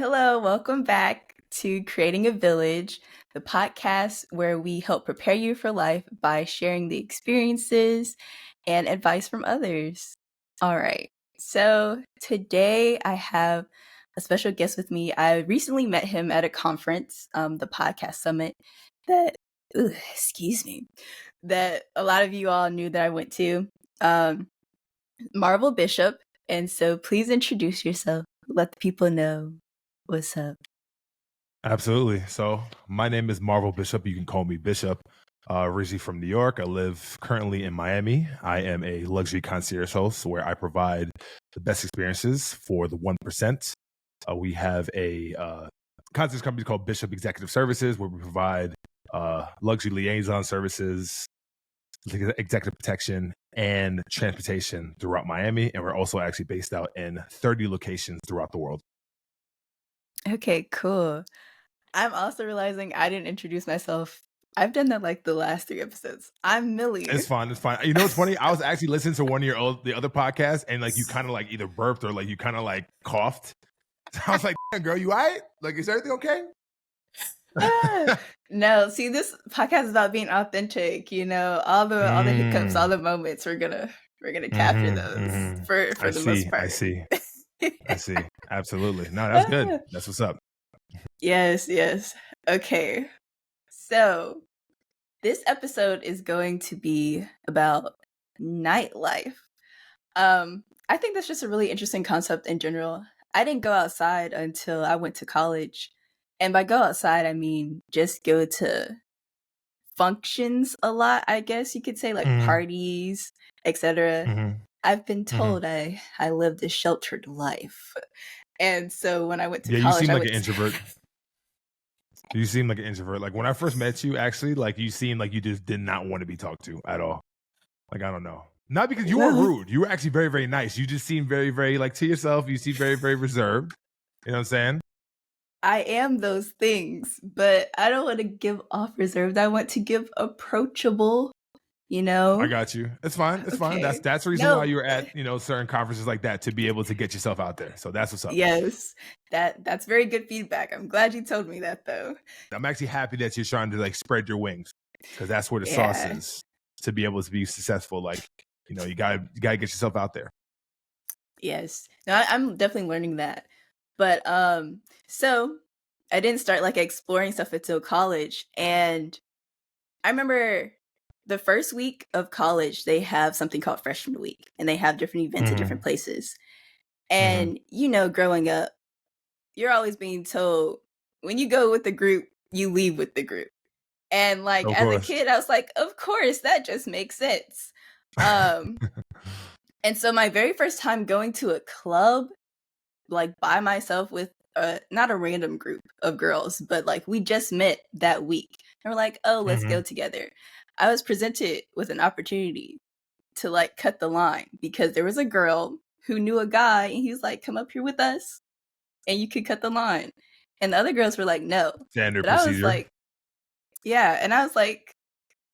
Hello. Welcome back to Creating a Village, the podcast where we help prepare you for life by sharing the experiences and advice from others. All right. So today I have a special guest with me. I recently met him at a conference, the podcast summit that, excuse me, that a lot of you all knew that I went to. Marvel Bishop. And so please introduce yourself. Let the people know what's up. Absolutely. So my name is Marvel Bishop. You can call me Bishop. Originally from New York. I live currently in Miami. I am a luxury concierge host where I provide the best experiences for the 1%. We have a concierge company called Bishop Executive Services where we provide luxury liaison services, executive protection, and transportation throughout Miami. And we're also actually based out in 30 locations throughout the world. Okay, cool. I'm also realizing I didn't introduce myself. I've done that like the last 3 episodes. I'm Millie. It's fine. It's fine. You know what's funny? I was actually listening to one of the other podcasts, and like you kind of like either burped or like you kind of like coughed. So I was like, "Damn, girl, you all right? Like, is everything okay?" No, see, this podcast is about being authentic. You know, all the hiccups, all the moments. We're gonna capture those for the most part. I see. Absolutely. No, that's good. That's what's up. Yes. Okay. So this episode is going to be about nightlife. I think that's just a really interesting concept in general. I didn't go outside until I went to college. And by go outside, I mean just go to functions a lot, I guess you could say, like parties, etc. I've been told I lived a sheltered life. And so when I went to college, you seem like an introvert. You seem like an introvert. Like when I first met you, actually, like you seemed like you just did not want to be talked to at all. Like, I don't know. Not because you were rude. You were actually very, very nice. You just seem very, very like to yourself. You seem very, very reserved. You know what I'm saying? I am those things, but I don't want to give off reserved. I want to give approachable, you know? I got you. It's fine. It's fine. That's the reason why you were at, certain conferences like that, to be able to get yourself out there. So that's what's up. Yes. That's very good feedback. I'm glad you told me that though. I'm actually happy that you're trying to like spread your wings, because that's where the sauce is, to be able to be successful. Like, you gotta get yourself out there. Yes. No, I'm definitely learning that. But so I didn't start like exploring stuff until college. And I remember the first week of college, they have something called Freshman Week, and they have different events at different places. And growing up, you're always being told when you go with the group, you leave with the group. And like as a kid, I was like, of course, that just makes sense. And so my very first time going to a club, like by myself with not a random group of girls, but like we just met that week. And we're like, oh, let's go together. I was presented with an opportunity to like cut the line, because there was a girl who knew a guy and he was like, come up here with us and you could cut the line. And the other girls were like, no. Standard procedure. I was like, yeah. And I was like,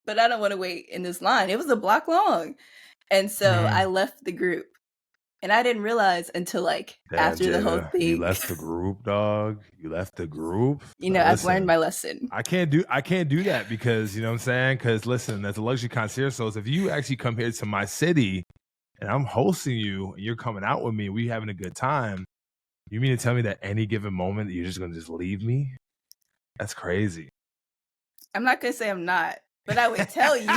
but I don't want to wait in this line. It was a block long. And so I left the group. And I didn't realize until like after the whole thing. You left the group, dog. You left the group. I've learned my lesson. I can't do that because, you know what I'm saying? Because listen, as a luxury concierge, so if you actually come here to my city and I'm hosting you and you're coming out with me, we having a good time, you mean to tell me that any given moment you're just going to just leave me? That's crazy. I'm not going to say I'm not, but I would tell you.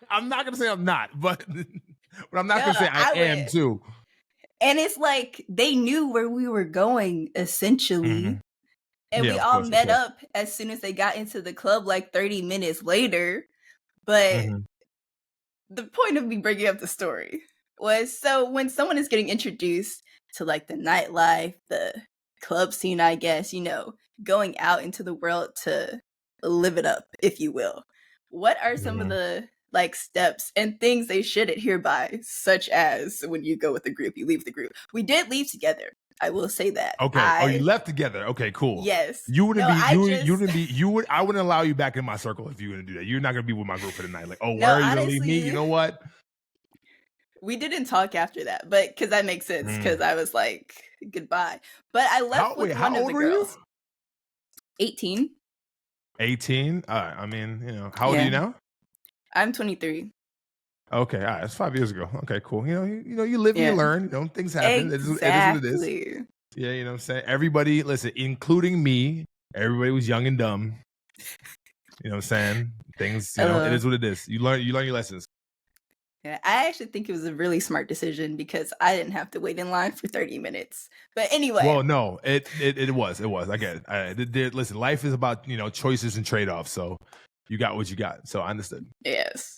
I'm not going to say I'm not, but I'm not going to say I am too. And it's like they knew where we were going, essentially. And we all met up as soon as they got into the club, like 30 minutes later. But the point of me bringing up the story was, so when someone is getting introduced to like the nightlife, the club scene, I guess, going out into the world to live it up, if you will, what are some of the like steps and things they should adhere by, such as when you go with the group, you leave the group? We did leave together. I will say that. Okay. You left together. Okay, cool. Yes. You wouldn't I wouldn't allow you back in my circle if you wouldn't do that. You're not gonna be with my group for the night. Like, oh, where are you gonna leave me? You know what? we didn't talk after that, but because that makes sense, because I was like, goodbye. But I left with one of the girls. 18. 18? I mean, how old are you now? I'm 23. Okay, all right, it's 5 years ago. Okay, cool. You live and you learn. Things happen. Exactly. It is what it is. Yeah, you know what I'm saying? Everybody, listen, including me, everybody was young and dumb. You know what I'm saying? Things, it is what it is. You learn your lessons. Yeah, I actually think it was a really smart decision because I didn't have to wait in line for 30 minutes. But anyway. Well, no, it was. I get it. Listen, life is about, choices and trade-offs. So you got what you got. So I understood. Yes.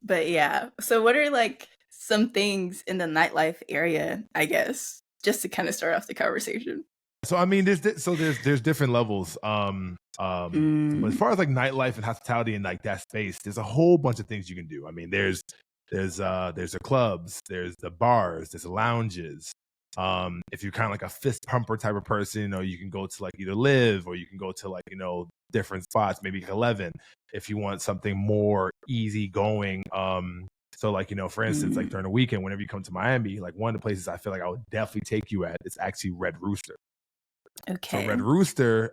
But yeah, so what are like some things in the nightlife area, I guess, just to kind of start off the conversation? So I mean, there's different levels. But as far as like nightlife and hospitality and like that space, there's a whole bunch of things you can do. I mean, there's the clubs, there's the bars, there's the lounges. If you're kind of like a fist pumper type of person, you can go to like either Live or you can go to like different spots, maybe like 11. If you want something more easy going, so like for instance, like during the weekend, whenever you come to Miami, like one of the places I feel like I would definitely take you at is actually Red Rooster. Okay. So Red Rooster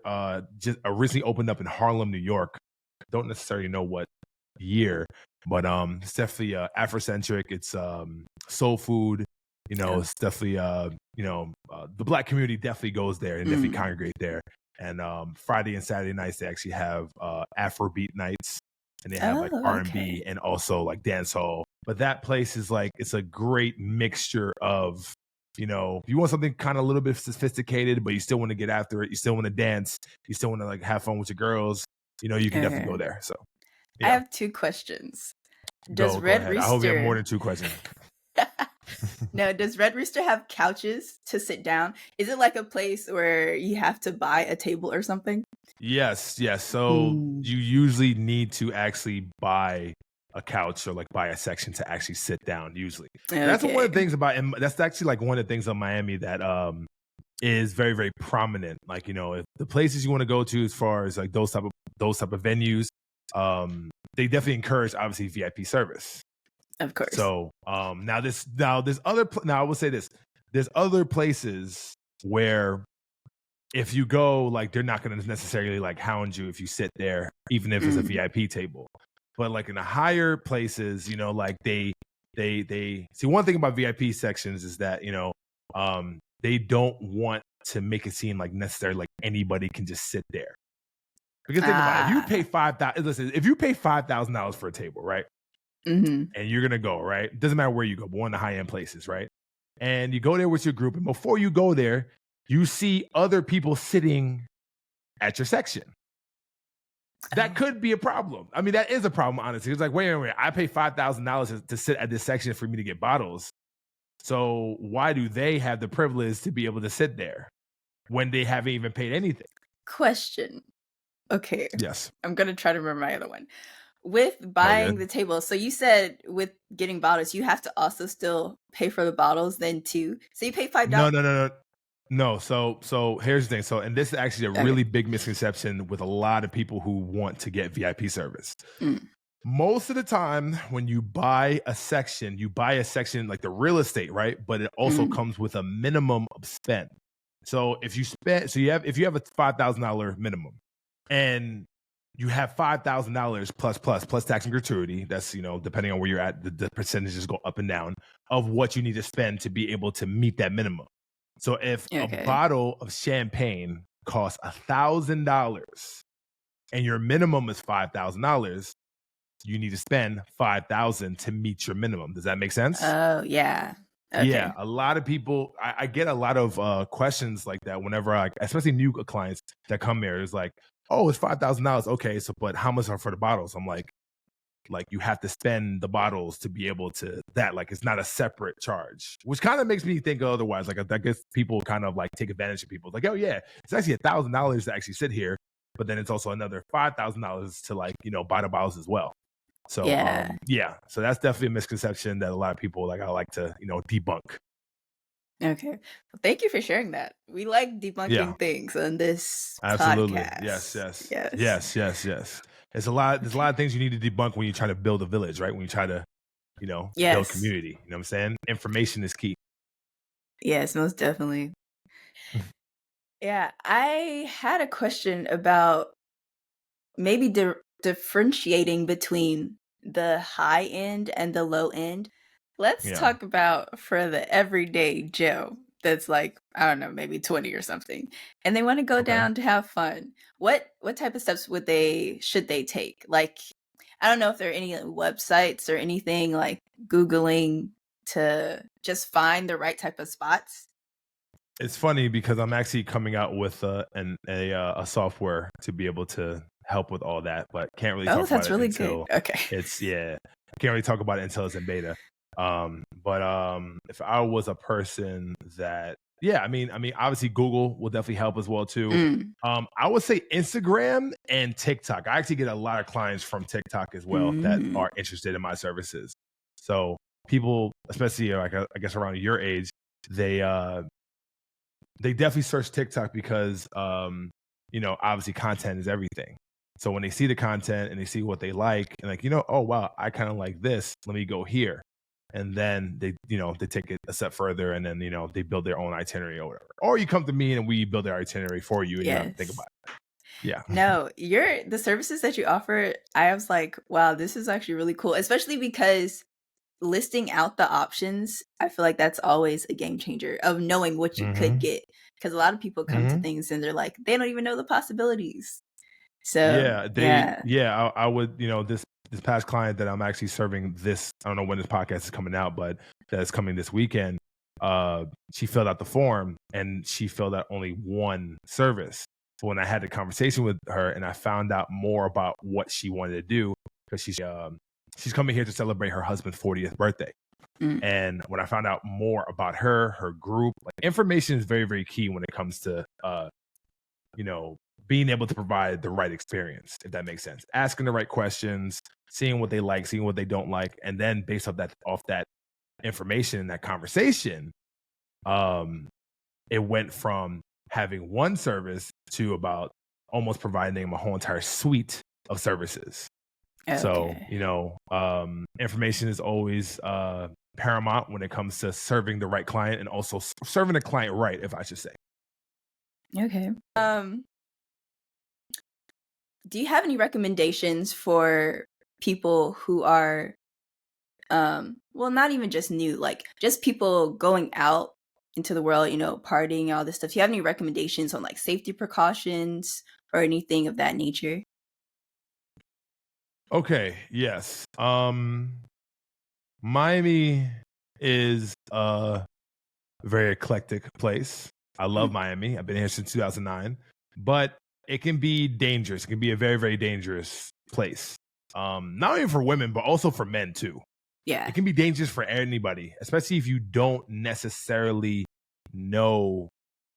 just recently opened up in Harlem, New York. Don't necessarily know what year, but it's definitely Afrocentric. It's soul food. It's definitely the Black community definitely goes there and definitely congregate there. And Friday and Saturday nights they actually have Afrobeat nights, and they have like R&B and also like dance hall. But that place is like it's a great mixture of. If you want something kind of a little bit sophisticated, but you still want to get after it, you still want to dance, you still want to like have fun with your girls, you can definitely go there. So I have 2 questions. Does Red Rooster? I hope you have more than 2 questions. No, does Red Rooster have couches to sit down? Is it like a place where you have to buy a table or something? Yes. So you usually need to actually buy a couch or like buy a section to actually sit down usually. Okay. That's one of the things about, and that's actually like one of the things of Miami that is very, very prominent. Like, if the places you want to go to as far as like those type of venues, they definitely encourage obviously VIP service. Of course. So now I will say this, there's other places where if you go, like they're not going to necessarily like hound you if you sit there, even if it's a VIP table. But like in the higher places, like they see one thing about VIP sections is that, they don't want to make it seem like necessarily like anybody can just sit there. Because think about it, if you pay $5,000 for a table, right? And you're going to go, right? Doesn't matter where you go, but one of the high end places, right? And you go there with your group. And before you go there, you see other people sitting at your section. That could be a problem. I mean, that is a problem, honestly. It's like, wait a minute, I pay $5,000 to sit at this section for me to get bottles. So why do they have the privilege to be able to sit there when they haven't even paid anything? Question. Okay. Yes. I'm going to try to remember my other one. With buying the table, so you said with getting bottles, you have to also still pay for the bottles then too. So you pay $5. No, so here's the thing. So, and this is actually a really big misconception with a lot of people who want to get VIP service. Most of the time, when you buy a section like the real estate, right? But it also comes with a minimum of spend. So if you spend, if you have a $5,000 minimum, and you have $5,000 plus tax and gratuity. That's depending on where you're at, the percentages go up and down of what you need to spend to be able to meet that minimum. So if a bottle of champagne costs $1,000 and your minimum is $5,000, you need to spend $5,000 to meet your minimum. Does that make sense? Oh, yeah. Okay. Yeah, a lot of people, I get a lot of questions like that whenever especially new clients that come here. It's like, oh, it's $5,000. Okay, so but how much are for the bottles? I'm like you have to spend the bottles to be able to that. Like it's not a separate charge, which kind of makes me think otherwise. Like I guess people kind of like take advantage of people. Like, oh yeah, it's actually $1,000 to actually sit here, but then it's also another $5,000 to like buy the bottles as well. So so that's definitely a misconception that a lot of people I like to debunk. Okay. Well, thank you for sharing that. We like debunking things on this podcast. Yes. There's a lot of things you need to debunk when you're trying to build a village, right? When you try to build community. You know what I'm saying? Information is key. Yes, most definitely. Yeah, I had a question about maybe differentiating between the high end and the low end. Let's talk about for the everyday Joe that's like, I don't know, maybe 20 or something, and they want to go down to have fun. What type of steps should they take? Like, I don't know if there are any websites or anything like Googling to just find the right type of spots. It's funny because I'm actually coming out with a software to be able to help with all that, but can't really talk about it until it's I can't really talk about it until it's in beta. But if I was a person that I mean obviously Google will definitely help as well too. I would say Instagram and TikTok. I actually get a lot of clients from TikTok as well that are interested in my services. So people, especially like I guess around your age, they definitely search TikTok because, obviously content is everything. So when they see the content and they see what they like and like, oh, wow, I kind of like this. Let me go here. And then they take it a step further and then, they build their own itinerary or whatever. Or you come to me and we build their itinerary for you and you don't have to think about it. Yeah. No, the services that you offer, I was like, wow, this is actually really cool, especially because listing out the options, I feel like that's always a game changer of knowing what you could get. Because a lot of people come to things and they're like, they don't even know the possibilities. So I would, this past client that I'm actually serving this, I don't know when this podcast is coming out, but that's coming this weekend. She filled out the form and she filled out only one service. So when I had the conversation with her and I found out more about what she wanted to do, because she's coming here to celebrate her husband's 40th birthday. And when I found out more about her group, like information is very, very key when it comes to, being able to provide the right experience, if that makes sense. Asking the right questions, seeing what they like, seeing what they don't like. And then based off that information and that conversation, it went from having one service to about almost providing them a whole entire suite of services. Okay. So, information is always paramount when it comes to serving the right client and also serving the client right, if I should say. Okay. Do you have any recommendations for people who are, not even just new, like just people going out into the world, partying, all this stuff? Do you have any recommendations on like safety precautions or anything of that nature? Okay, yes. Miami is a very eclectic place. I love Miami. I've been here since 2009, but it can be dangerous. It can be a very, very dangerous place. Not only for women, but also for men too. Yeah. It can be dangerous for anybody, especially if you don't necessarily know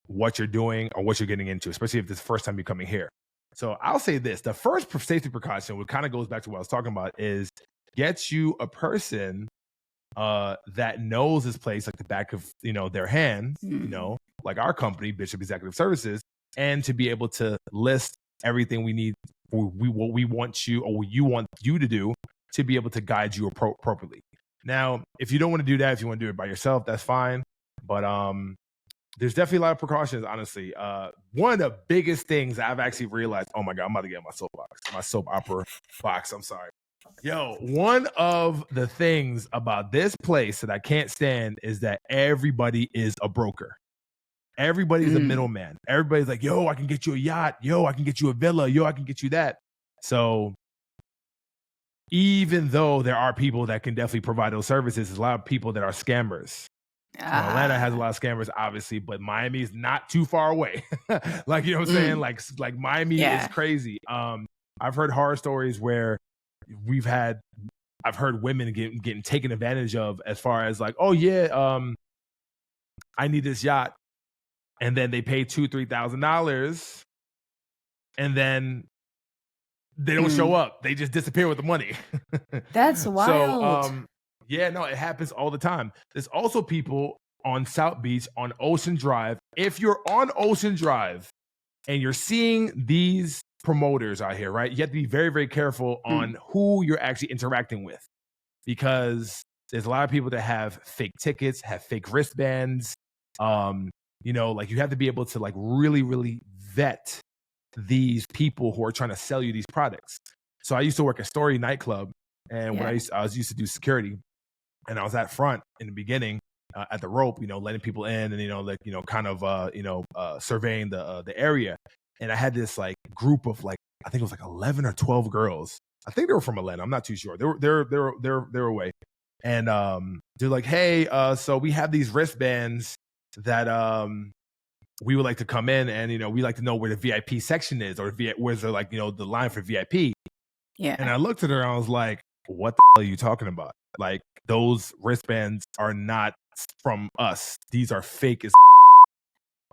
what you're doing or what you're getting into, especially if it's the first time you're coming here. So I'll say this, the first safety precaution, what kind of goes back to what I was talking about, is get you a person that knows this place like the back of, their hands, like our company, Bishop Executive Services, and to be able to list everything we need, what we want you or what you want you to do to be able to guide you appropriately. Now, if you don't want to do that, if you want to do it by yourself, that's fine. But there's definitely a lot of precautions, honestly. One of the biggest things I've actually realized, oh my God, I'm about to get my soap opera box. I'm sorry. Yo, one of the things about this place that I can't stand is that everybody is a broker. Everybody's a middleman. Everybody's like, yo, I can get you a yacht. Yo, I can get you a villa. Yo, I can get you that. So even though there are people that can definitely provide those services, there's a lot of people that are scammers. Atlanta has a lot of scammers, obviously, but Miami is not too far away. Like, you know what I'm saying? Like Miami is crazy. I've heard horror stories where I've heard women getting taken advantage of as far as like, oh yeah, I need this yacht. And then they pay $2,000-$3,000 and then they don't show up. They just disappear with the money. That's wild. So, it happens all the time. There's also people on South Beach, on Ocean Drive. If you're on Ocean Drive and you're seeing these promoters out here, right? You have to be very, very careful on who you're actually interacting with, because there's a lot of people that have fake tickets, have fake wristbands. Like you have to be able to like really, really vet these people who are trying to sell you these products. So I used to work at Story nightclub, and when I was used to do security, and I was at front in the beginning at the rope, letting people in, and surveying the area. And I had this like group of like, I think it was like 11 or 12 girls. I think they were from Atlanta. I'm not too sure. They're away, and they're like, hey, so we have these wristbands that we would like to come in, and we like to know where the VIP section is, or where's the like the line for VIP. Yeah. And I looked at her and I was like, what the hell are you talking about? Like, those wristbands are not from us. These are fake as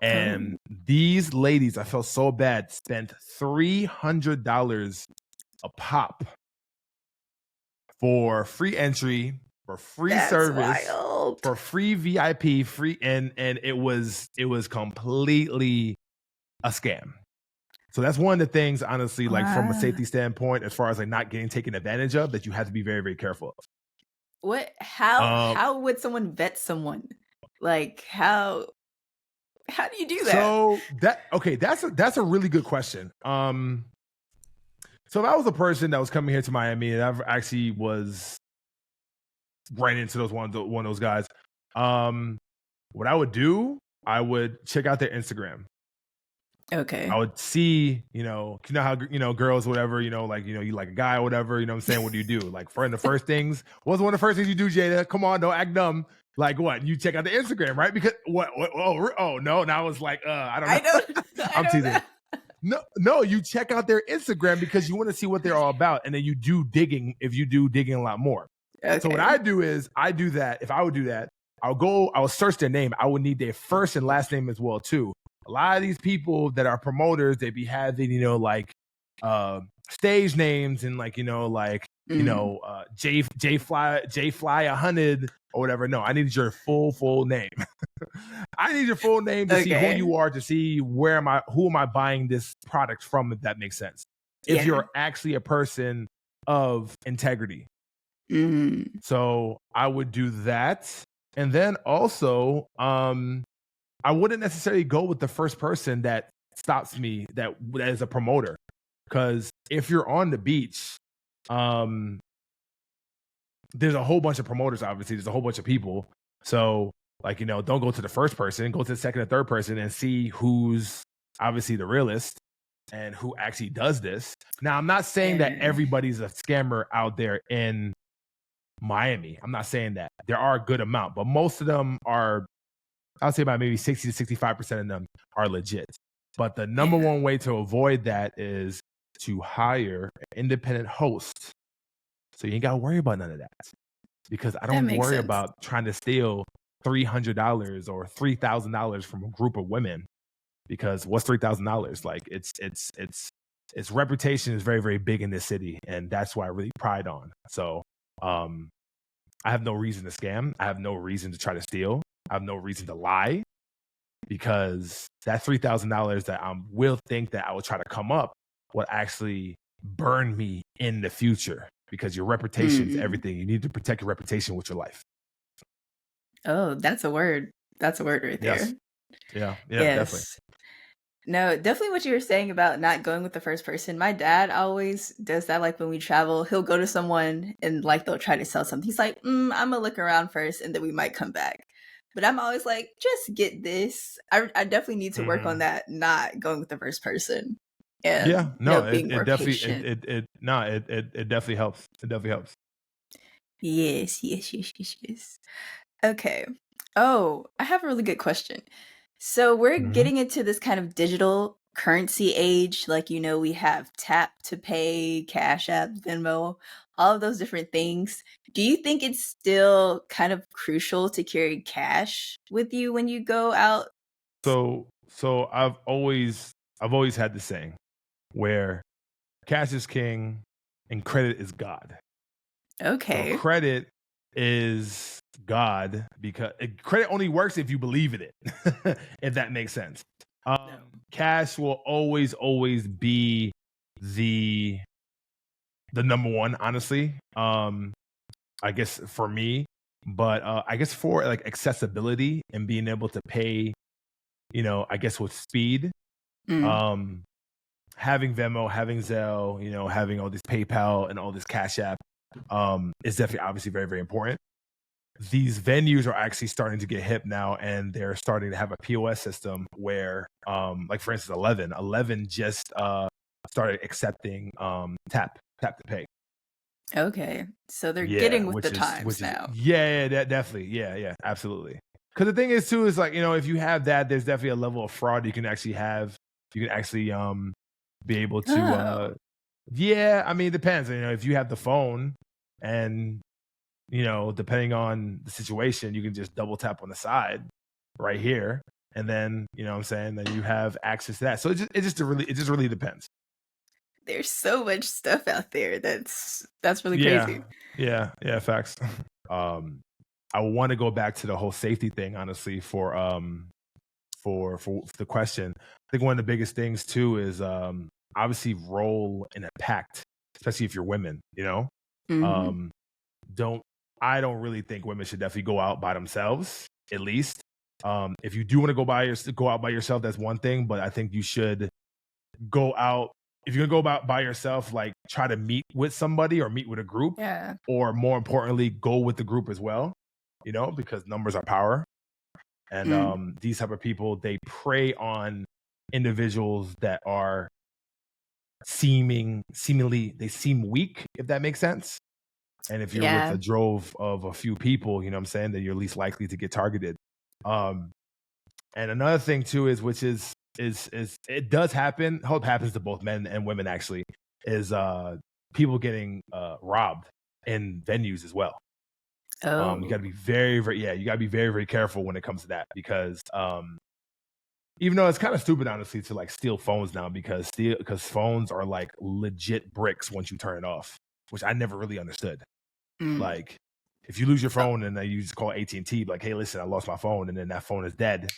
and these ladies, I felt so bad, spent $300 a pop for free entry, for free service, wild. for free VIP, free and it was completely a scam. So that's one of the things, honestly, like from a safety standpoint, as far as like not getting taken advantage of, that you have to be very, very careful of. How would someone vet someone? Like how do you do that? So that's a really good question. So if I was a person that was coming here to Miami, and I actually was right into those one of those guys, what I would do, I would check out their Instagram. Okay. I would see, how girls, whatever, you like a guy or whatever, what I'm saying? What do you do? Like, for the first things, what's one of the first things you do, Jada? Come on, don't act dumb. Like, what? You check out the Instagram, right? Because what oh no, now it's like, I don't know. I'm teasing. No, you check out their Instagram because you want to see what they're all about, and then you do digging if you do digging a lot more. Okay. So what I do is I do that. If I would do that, I'll search their name. I would need their first and last name as well too. A lot of these people that are promoters, they be having, stage names and J Fly 100 or whatever. No, I need your full name. I need your full name to see who you are, to see who am I buying this product from, if that makes sense. If you're actually a person of integrity. So I would do that. And then also, I wouldn't necessarily go with the first person that stops me that is a promoter, because if you're on the beach, there's a whole bunch of promoters. Obviously, there's a whole bunch of people. So, don't go to the first person. Go to the second or third person and see who's obviously the realest and who actually does this. Now, I'm not saying that everybody's a scammer out there in Miami. I'm not saying that. There are a good amount, but most of them are. I'll say about maybe 60 to 65% of them are legit. But the number one way to avoid that is to hire an independent host. So you ain't got to worry about none of that. Because I don't worry about trying to steal $300 or $3,000 from a group of women. Because what's $3,000? Like, its reputation is very, very big in this city. And that's what I really pride on. So I have no reason to scam. I have no reason to try to steal. I have no reason to lie, because that $3,000 that I will think that I will try to come up will actually burn me in the future, because your reputation is everything. You need to protect your reputation with your life. Oh, that's a word. That's a word right there. Yeah, definitely. No, definitely what you were saying about not going with the first person. My dad always does that. Like when we travel, he'll go to someone and like they'll try to sell something. He's like, I'm gonna look around first and then we might come back. But I'm always like, just get this. I definitely need to work on that, not going with the first person. And, it definitely helps. It definitely helps. Yes. Okay. Oh, I have a really good question. So we're getting into this kind of digital currency age. Like, we have tap to pay, Cash App, Venmo, all of those different things. Do you think it's still kind of crucial to carry cash with you when you go out? So I've always had the saying where cash is king and credit is God. Okay. So credit is God, because credit only works if you believe in it, if that makes sense. Cash will always be the number one, honestly. I guess for me, But I guess for like accessibility and being able to pay, I guess with speed, Mm. um, having Venmo, having Zelle, having all this PayPal and all this Cash App, is definitely obviously very, very important. These venues are actually starting to get hip now, and they're starting to have a POS system where, like for instance, 11 just started accepting tap to pay. Okay, so they're Yeah, getting with the which times is now. yeah, definitely, yeah, absolutely. Because the thing is too is like if you have that, there's definitely a level of fraud you can actually have. You can actually be able to Oh. yeah, I mean it depends. If you have the phone and depending on the situation, you can just double tap on the side right here, and then what I'm saying, then you have access to that. So it just really depends. There's so much stuff out there that's really Yeah, crazy. yeah, facts. um, I want to go back to the whole safety thing, honestly, for the question. I think one of the biggest things too is obviously roll in a pact, especially if you're women. Mhm. Um, don't I don't really think women should definitely go out by themselves, at least. If you do want to go out by yourself, that's one thing, but I think you should go out. If you're gonna go out by yourself, like try to meet with somebody or meet with a group, Yeah. or more importantly, go with the group as well. Because numbers are power, and Mm. these type of people, they prey on individuals that are seemingly they seem weak, if that makes sense. And if you're with Yeah. a drove of a few people, what I'm saying, that you're least likely to get targeted. Um, and another thing too is, which is it does happen. Hope happens to both men and women actually. Is people getting robbed in venues as well. You got Oh. to be very, very, yeah, you got to be very, very careful when it comes to that, because even though it's kind of stupid, honestly, to like steal phones now, because phones are like legit bricks once you turn it off, which I never really understood. Mm. Like, if you lose your Oh. phone and then you just call AT&T, like, hey, listen, I lost my phone, and then that phone is dead.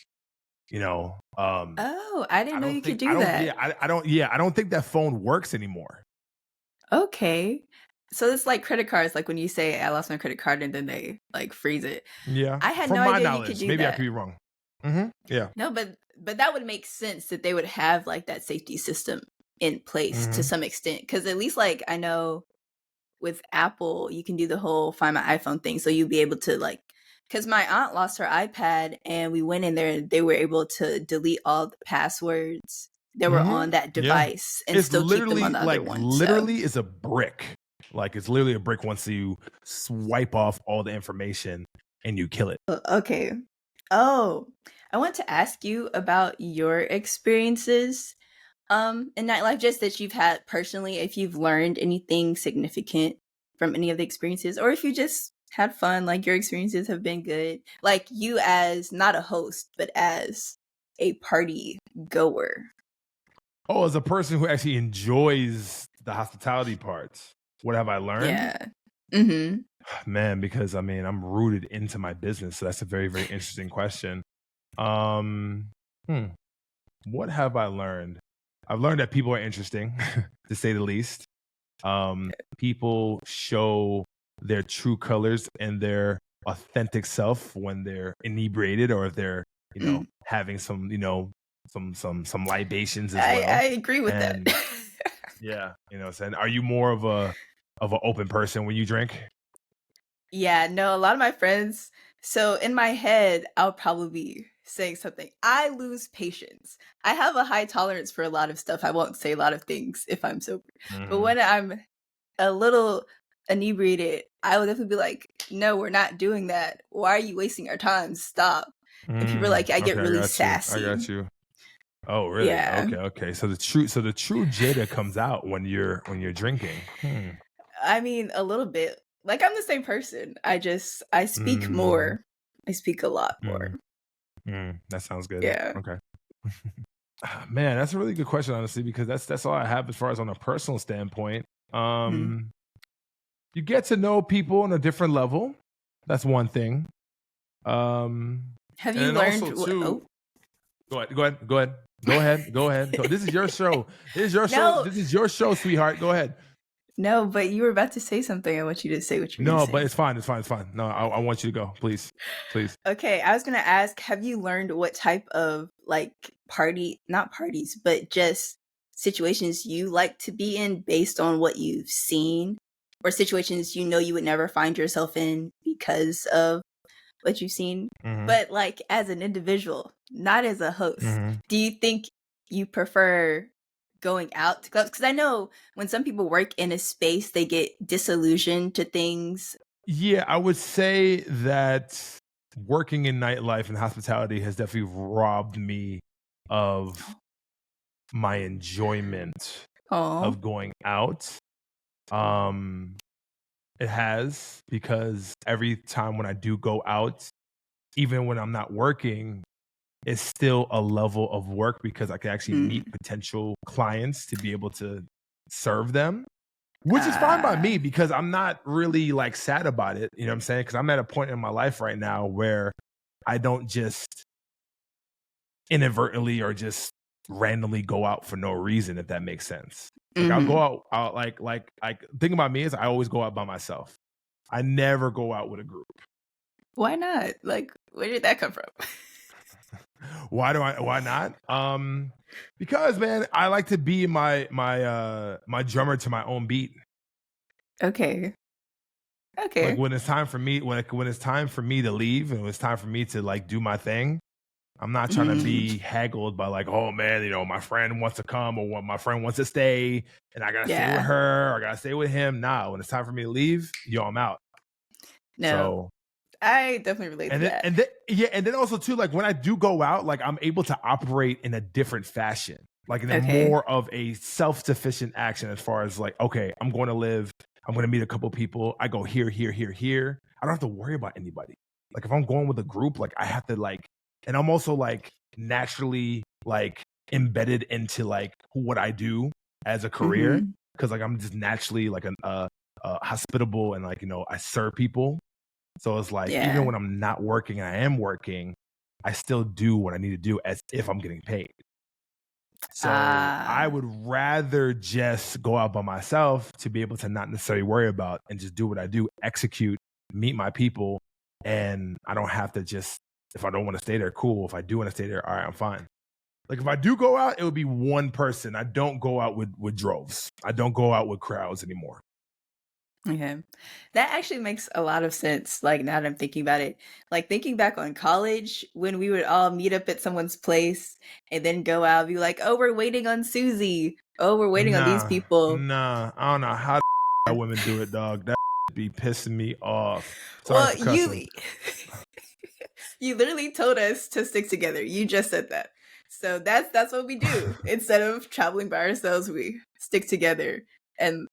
Oh, I didn't I know don't you could think do that. I don't think that phone works anymore. Okay. So it's like credit cards, like when you say I lost my credit card and then they like freeze it. Yeah, I had from no my idea you could knowledge, do maybe I could that. be wrong. Yeah. No, but that would make sense that they would have like that safety system in place to hmm some extent. Because at least like I know with Apple, you can do the whole find my iPhone thing. So you'll be able to like, because my aunt lost her iPad and we went in there and they were able to delete all the passwords that were on that Yeah. device and It's still keep them on literally the other one. So, is a brick. Like, it's literally a brick once you swipe off all the information and you kill it. okay. Oh, I want to ask you about your experiences in nightlife, just that you've had personally, if you've learned anything significant from any of the experiences, or if you just had fun, like your experiences have been good, like you as not a host but as a party goer. Oh, as a person who actually enjoys the hospitality parts, what have I learned? Yeah. Mm-hmm. Man, because I mean, I'm rooted into my business, so that's a very, very interesting question. Um, hmm, what have I learned? I've learned that people are interesting, to say the least. People show their true colors and their authentic self when they're inebriated, or if they're, Mm. having some, some libations as I well. agree with that. And yeah, saying, are you more of an open person when you drink? Yeah, no, a lot of my friends. So in my head, I'll probably be saying something. I lose patience. I have a high tolerance for a lot of stuff. I won't say a lot of things if I'm sober. But hmm when I'm a little inebriated, I will definitely be like, no, we're not doing that. Why are you wasting our time? Stop. And people are like, I get Okay, I really got you. I sassy. got you. Oh, really? Yeah. Okay, okay. So the true Jada comes out when you're drinking. I mean, a little bit. Like I'm the same person. I speak Mm, more. I speak a lot more. mm, that sounds good. Yeah. Okay. Man, that's a really good question, honestly, because that's all I have as far as on a personal standpoint. Mm. Um, you get to know people on a different level. That's one thing. Um, Have and you then learned also too. oh, Go ahead. This is your show. This is your show. no, This is your show, sweetheart. Go ahead. No, but you were about to say something. I want you to say what you're going to No, say. but it's fine. It's fine. It's fine. No, I want you to go, please, please. Okay, I was going to ask, have you learned what type of like not parties, but just situations you like to be in based on what you've seen, or situations you know you would never find yourself in because of what you've seen? But like as an individual, not as a host, do you think you prefer going out to clubs? Because I know when some people work in a space, they get disillusioned to things. Yeah, I would say that working in nightlife and hospitality has definitely robbed me of my enjoyment of going out. It has, because every time when I do go out, even when I'm not working, it's still a level of work because I can actually meet potential clients to be able to serve them, which is fine by me because I'm not really like sad about it. You know what I'm saying? Because I'm at a point in my life right now where I don't just inadvertently or just randomly go out for no reason, if that makes sense. Like I'll go out like thing about me is I always go out by myself. I never go out with a group. Why not? Like, where did that come from? Why not? Because man, I like to be my drummer to my own beat. Okay. Like when it's time for me, when it's time for me to leave and it's time for me to like do my thing, I'm not trying to be haggled by like, oh man, you know, my friend wants to come or my friend wants to stay and I gotta stay with her or I gotta stay with him. Nah, when it's time for me to leave, yo, I'm out. No, so, I definitely relate to that. And then also too, like when I do go out, like I'm able to operate in a different fashion, like in a more of a self-sufficient action as far as like, okay, I'm going to live, I'm going to meet a couple people. I go here. I don't have to worry about anybody. Like if I'm going with a group, like I have to like, and I'm also like naturally like embedded into like what I do as a career. Cause like I'm just naturally like a hospitable and like, you know, I serve people. So it's like, even when I'm not working and I am working, I still do what I need to do as if I'm getting paid. So I would rather just go out by myself to be able to not necessarily worry about and just do what I do, execute, meet my people. And I don't have to just, if I don't want to stay there, cool. If I do want to stay there, all right, I'm fine. Like if I do go out, it would be one person. I don't go out with droves. I don't go out with crowds anymore. Okay. That actually makes a lot of sense. Like now that I'm thinking about it, like thinking back on college when we would all meet up at someone's place and then go out and be like, oh, we're waiting on Susie. Oh, we're waiting on these people. Nah, I don't know how that women do it, dog. That be pissing me off. Sorry for cussing. You literally told us to stick together. You just said that. So that's what we do. Instead of traveling by ourselves, we stick together. And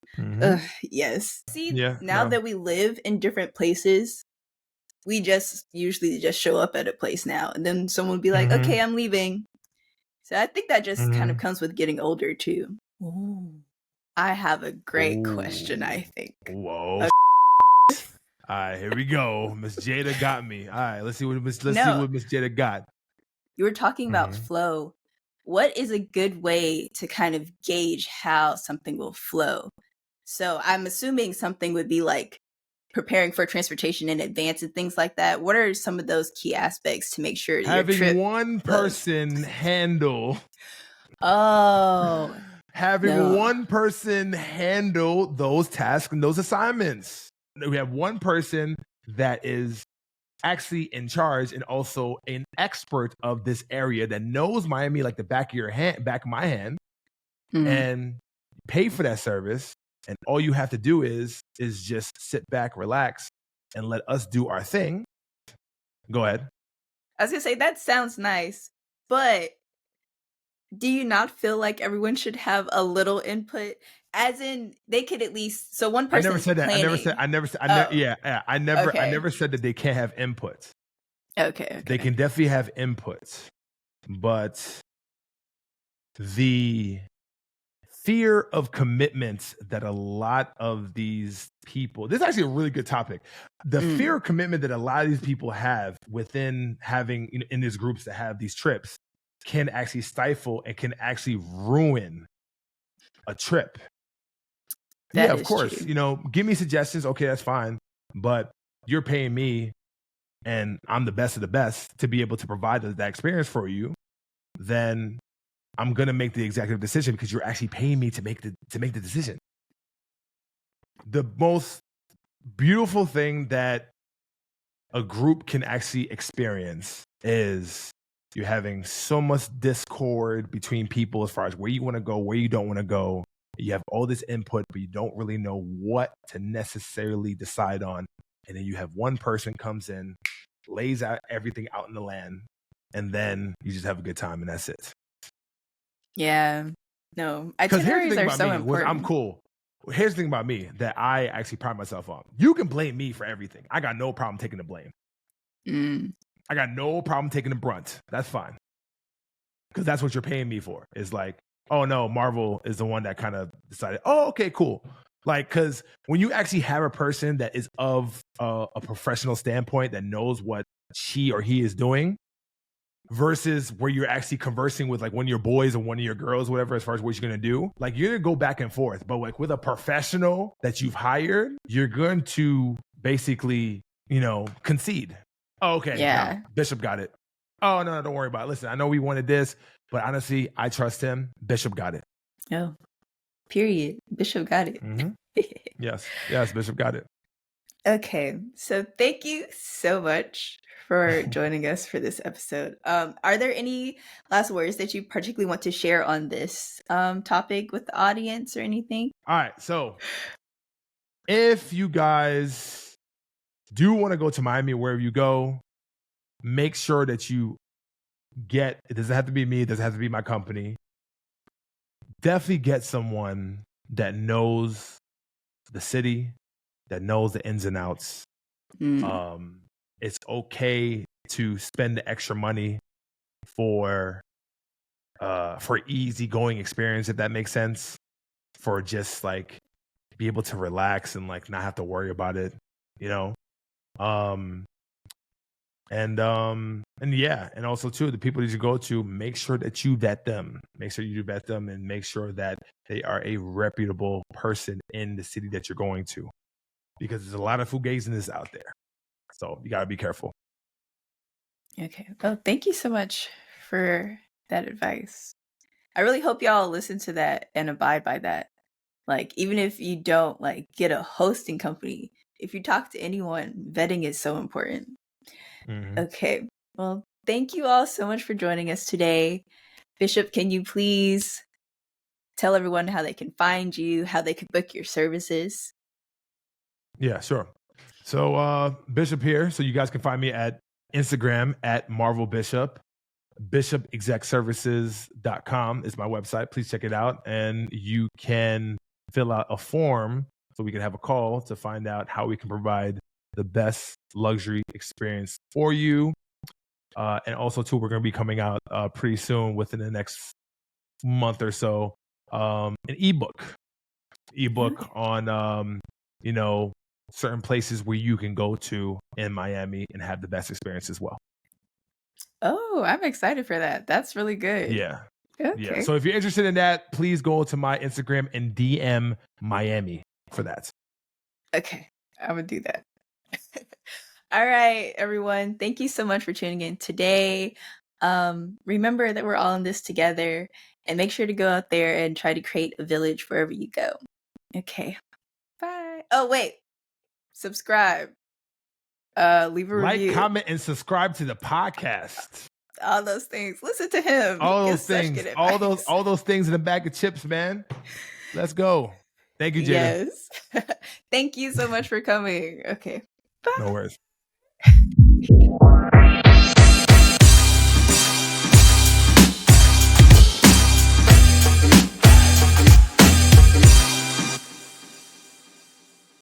yes. See, now that we live in different places, we just usually just show up at a place now. And then someone would be like, okay, I'm leaving. So I think that just kind of comes with getting older too. Ooh. I have a great question, I think. Whoa. All right, here we go. Miss Jada got me. All right, let's see what Miss Jada got. You were talking about flow. What is a good way to kind of gauge how something will flow? So I'm assuming something would be like preparing for transportation in advance and things like that. What are some of those key aspects to make sure having your trip one person handle? Oh, having one person handle those tasks and those assignments. We have one person that is actually in charge and also an expert of this area that knows Miami like the back of my hand, and pay for that service. And all you have to do is just sit back, relax, and let us do our thing. Go ahead. I was gonna say that sounds nice, but do you not feel like everyone should have a little input? As in, they could at least. So one person. I never said that. I never said that they can't have inputs. Okay. They can definitely have inputs, but the fear of commitments that a lot of these people, this is actually a really good topic. The fear of commitment that a lot of these people have within having in these groups that have these trips can actually stifle and can actually ruin a trip. Yeah, of course. True. You know, give me suggestions. Okay, that's fine. But you're paying me and I'm the best of the best to be able to provide that experience for you, then I'm going to make the executive decision because you're actually paying me to make the decision. The most beautiful thing that a group can actually experience is you're having so much discord between people as far as where you want to go, where you don't want to go. You have all this input, but you don't really know what to necessarily decide on. And then you have one person comes in, lays out everything out in the land, and then you just have a good time, and that's it. Yeah. No, itineraries are so important. I'm cool. Here's the thing about me that I actually pride myself on. You can blame me for everything. I got no problem taking the blame. I got no problem taking the brunt. That's fine. Because that's what you're paying me for. Is like, oh no, Marvel is the one that kind of decided, oh, okay, cool. Like, because when you actually have a person that is of a professional standpoint that knows what she or he is doing versus where you're actually conversing with like one of your boys or one of your girls, whatever, as far as what you're going to do, like you're going to go back and forth. But like with a professional that you've hired, you're going to basically, you know, concede. Oh, okay. Yeah. No, Bishop got it. Oh, no, don't worry about it. Listen, I know we wanted this, but honestly, I trust him. Bishop got it. Oh, period. Bishop got it. Mm-hmm. Yes, Bishop got it. Okay, so thank you so much for joining us for this episode. Are there any last words that you particularly want to share on this topic with the audience or anything? All right, so if you guys do want to go to Miami, wherever you go, make sure that you it doesn't have to be me, it doesn't have to be my company. Definitely get someone that knows the city, that knows the ins and outs. It's okay to spend the extra money for easygoing experience, if that makes sense, for just like be able to relax and like not have to worry about it, you know. And yeah, and also too, the people that you go to, make sure that you vet them. Make sure you vet them and make sure that they are a reputable person in the city that you're going to, because there's a lot of fugazines out there. So you got to be careful. Okay. Well, thank you so much for that advice. I really hope y'all listen to that and abide by that. Like, even if you don't like get a hosting company, if you talk to anyone, vetting is so important. Okay. Well, thank you all so much for joining us today. Bishop, can you please tell everyone how they can find you, how they can book your services? Yeah, sure. So Bishop here. So you guys can find me at Instagram at Marvel Bishop. BishopExecServices.com is my website. Please check it out. And you can fill out a form so we can have a call to find out how we can provide the best luxury experience for you. And also, too, we're going to be coming out pretty soon, within the next month or so, an ebook on, you know, certain places where you can go to in Miami and have the best experience as well. Oh, I'm excited for that. That's really good. Yeah. Okay. Yeah. So if you're interested in that, please go to my Instagram and DM Miami for that. Okay. I'm going to do that. All right, everyone. Thank you so much for tuning in today. Remember that we're all in this together, and make sure to go out there and try to create a village wherever you go. Okay. Bye. Oh, wait. Subscribe. Leave a review. Like, comment, and subscribe to the podcast. All those things. Listen to him. All those things. All those things in a bag of chips, man. Let's go. Thank you, Jada. Yes. Thank you so much for coming. Okay. Bye. No worries.